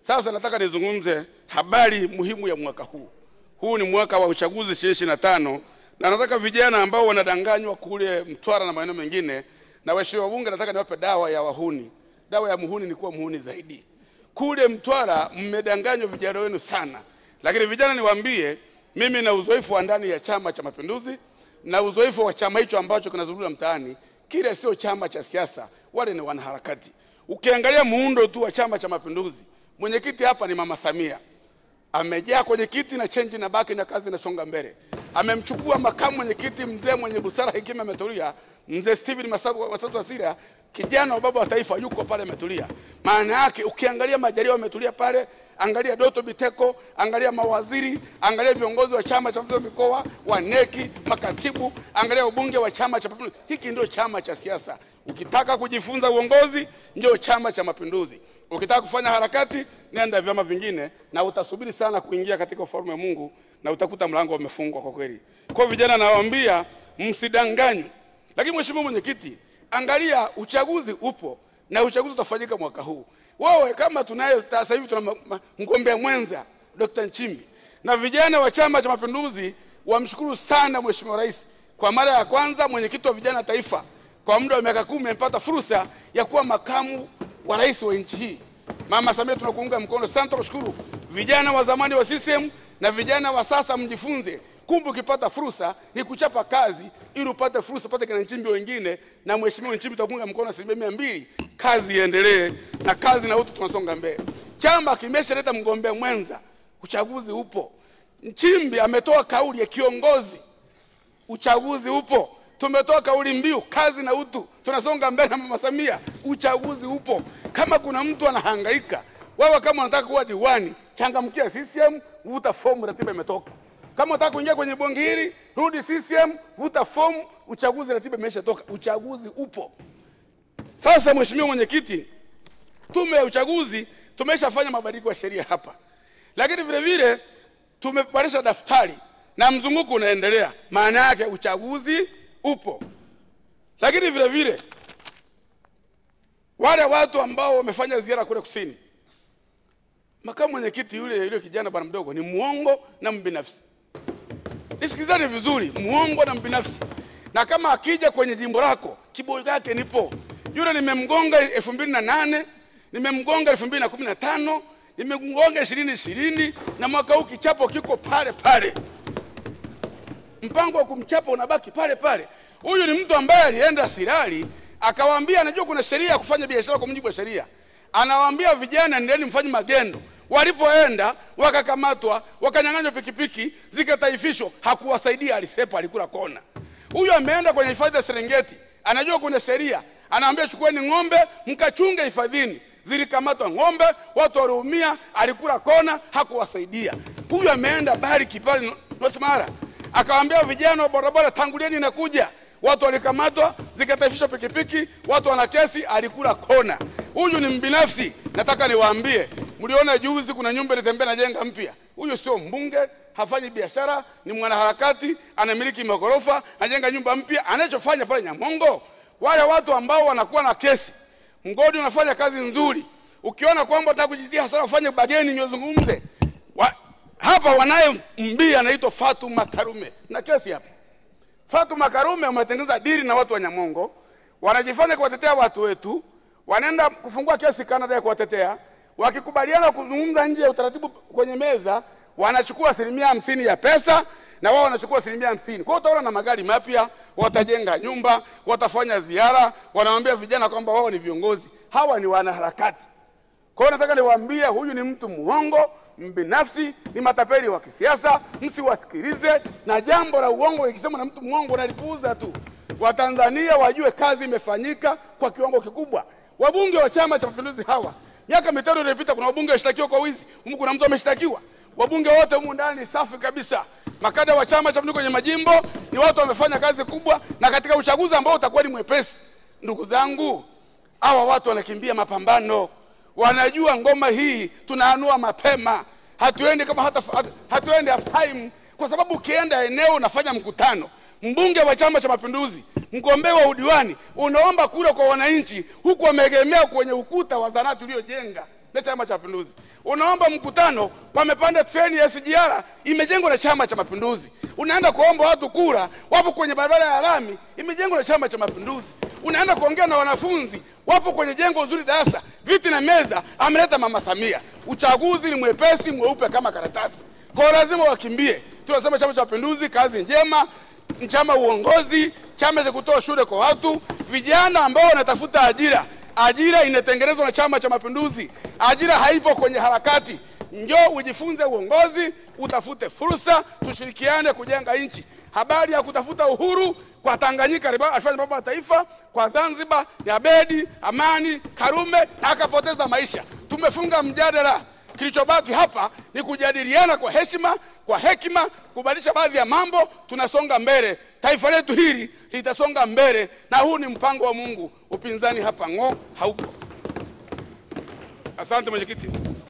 Sasa nataka nizungumze habari muhimu ya mwaka huu. Huu ni mwaka wa uchaguzi 2025 na nataka vijana ambao wanadanganywa kule Mtwara na maeneo mengine na waheshimiwa wabunge, nataka niwape dawa ya wahuni. Dawa ya muhuni ni kuwa muhuni zaidi. Kule Mtwara mmedanganywa vijana wenu sana. Lakini vijana niwaambie, mimi na uzoefu wa ndani ya Chama cha Mapinduzi na uzoefu wa chama hicho ambacho kinazurura mtaani. Kile sio chama cha siasa, wale ni wanaharakati. Ukiangalia muundo tu wa Chama cha Mapinduzi, mwenyekiti hapa ni Mama Samia. Amejaa kwenye kiti na change na baki na kazi inasonga mbele. Amemchukua makamu mwenyekiti mzee mwenye busara, hekima, ametulia, mzee Steven Masatu Wasira, kijana wa baba wa taifa, yuko pale ametulia. Maana yake ukiangalia Majaliwa ametulia pale, angalia Doto Biteko, angalia mawaziri, angalia viongozi wa Chama cha Mapinduzi mikoa, wa neki, makatibu, angalia ubunge wa Chama cha Mapinduzi. Hiki ndio chama cha siasa. Ukitaka kujifunza uongozi, ndio Chama cha Mapinduzi. Ukitaka kufanya harakati, nenda vyama vingine na utasubiri sana kuingia katika ufalme wa Mungu na utakuta mlango umefungwa kwa kweli. Kwa vijana nawaambia msidanganywe. Lakini mheshimiwa mwenyekiti, angalia uchaguzi upo na uchaguzi utafanyika mwaka huu. Wewe kama tunaye sasa hivi tuna mgombea mwenza Dr. Nchimbi, na vijana wa Chama cha Mapinduzi wamshukuru sana Mheshimiwa Rais. Kwa mara ya kwanza mwenyekiti wa vijana taifa kwa muda wa miaka 10 amepata fursa ya kuwa makamu wa rais wa nchi hii. Mama Samia, tunakuunga mkono sana, tunakushukuru. Vijana wa zamani wa CCM na vijana wa sasa mjifunze. Kumbe ukipata fursa ni kuchapa kazi ili upate fursa, upate kina Nchimbi wengine, na mheshimiwa Nchimbi tutakuunga mkono 200%. Kazi iendelee na kazi na utu, tunasonga mbele. Chama kimeshaleta mgombea mwenza, uchaguzi upo. Nchimbi ametoa kauli ya kiongozi, uchaguzi upo. Tumetoa kauli mbiu, kazi na utu, tunasonga mbele na Mama Samia, uchaguzi upo. Kama kuna mtu anahangaika, wewe kama unataka kuwa diwani, changamkia CCM, vuta fomu, ratiba imetoka. Kama unataka kuingia kwenye bunge hili, rudi CCM, vuta fomu, uchaguzi, ratiba imeshatoka, uchaguzi upo. Sasa mheshimiwa mwenyekiti, tume ya uchaguzi tumeshafanya mabadiliko ya sheria hapa. Lakini vile vile tumeboresha daftari na mzunguko unaendelea. Maana yake uchaguzi upo. Lakini vile vile wale watu ambao wamefanya ziara kule kusini, makamu mwenyekiti yule kijana bwana mdogo ni muongo na mbinafsi. Nisikizane vizuri, muongo na mbinafsi. Na kama akija kwenye jimbo lako, kiboi yake nipo. Yule nimemgonga 2008, nimemgonga 2015, nimemgonga 2020 na mwaka huu kichapo kiko pale pale. Mpango wa kumchapa unabaki pale pale. Huyu ni mtu ambaye alienda Sirari, akawaambia anajua kuna sheria ya kufanya biashara kwa mujibu wa sheria. Anawaambia vijana endeni mfanye magendo. Walipoenda wakakamatwa, wakanyang'anywa pikipiki, zikataifishwa, hakuwasaidia, alisepa, alikula kona. Huyu ameenda kwenye hifadhi ya Serengeti, anajua kuna sheria, anawaambia chukueni ng'ombe mkachunge hifadhini. Zilikamatwa ng'ombe, watu waliumia, alikula kona, hakuwasaidia. Huyu ameenda Bari Kipali North Mara, akawaambia vijana wa barabara tangulieni inakuja. Watu walikamatwa, zikataifishwa pikipiki, watu wana kesi, alikula kona. Huyu ni mbinafsi. Nataka niwaambie, mliona juzi kuna nyumba inatembea na jenga mpya. Huyu sio mbunge, hafanyi biashara, ni mwanaharakati, anamiliki magorofa, anajenga nyumba mpya. Anachofanya pale Nyamongo, wale watu ambao wanakuwa na kesi, mgodi unafanya kazi nzuri. Ukiona kwamba unataka kujitia hasara, ufanye bageni nyozungumze. Hapa wanaye mbia anaitwa Fatuma Karume na kesi hapa. Fatuma Karume wametengeneza dili na watu wa Nyamongo, wanajifanya kuwatetea watu wetu, wanaenda kufungua kesi Canada ya kuwatetea. Wakikubaliana kuzungumza nje ya utaratibu kwenye meza, wanachukua 50% ya pesa na wao wanachukua 50%. Kwa hiyo utaona na magari mapya, watajenga nyumba, watafanya ziara, wanawaambia vijana kwamba wao ni viongozi. Hawa ni wanaharakati. Kwa hiyo nataka niwaambie, huyu ni mtu muongo, mbinafsi, ni matapeli wa kisiasa, msiwasikilize. Na jambo la uongo likisema na mtu muongo nalipuuza tu. Watanzania wajue kazi imefanyika kwa kiwango kikubwa. Wabunge wa Chama cha Mapinduzi hawa, miaka 5 iliyopita kuna wabunge washtakiwa kwa wizi, humu kuna mtu ameshtakiwa. Wabunge wote humu ndani safi kabisa. Makada wa Chama cha Mapinduzi kwenye majimbo ni watu wamefanya kazi kubwa, na katika uchaguzi ambao utakuwa ni mwepesi. Ndugu zangu, hawa watu wanakimbia mapambano. Wanajua ngoma hii tunaanua mapema. Hatuendi kama hatuendi half time, kwa sababu ukienda eneo unafanya mkutano, mbunge wa Chama cha Mapinduzi, mgombea wa udiwani, unaomba kura kwa wananchi, huku wameegemea kwenye ukuta wa zanati uliojenga. na Chama cha Mapinduzi. Unaomba mkutano, pamepanda treni ya SGR imejengwa na Chama cha Mapinduzi. Unaenda kuomba watu kura, wapo kwenye barabara ya lami imejengwa na Chama cha Mapinduzi. Unaenda kuongea na wanafunzi, wapo kwenye jengo nzuri darasa, viti na meza ameleta Mama Samia. Uchaguzi ni mwepesi mweupe kama karatasi. Kwa lazima wakimbie. Tunasema Chama cha Mapinduzi kazi njema, chama uongozi, chama cha kutoa shule kwa watu, vijana ambao wanatafuta ajira. Ajira inatengenezwa na Chama cha Mapinduzi. Ajira haipo kwenye harakati. Njoo ujifunze uongozi, utafute fursa, tushirikiane kujenga nchi. Habari ya kutafuta uhuru kwa Tanganyika alifanya baba wa taifa, kwa Zanzibar ni Abedi Amani Karume na akapoteza maisha. Tumefunga mjadala. Kilichobaki hapa ni kujadiliana kwa heshima, kwa hekima, kubadilisha baadhi ya mambo, tunasonga mbele. Taifa letu hili litasonga mbele na huu ni mpango wa Mungu. Upinzani hapa haupo. Asante mwenyekiti.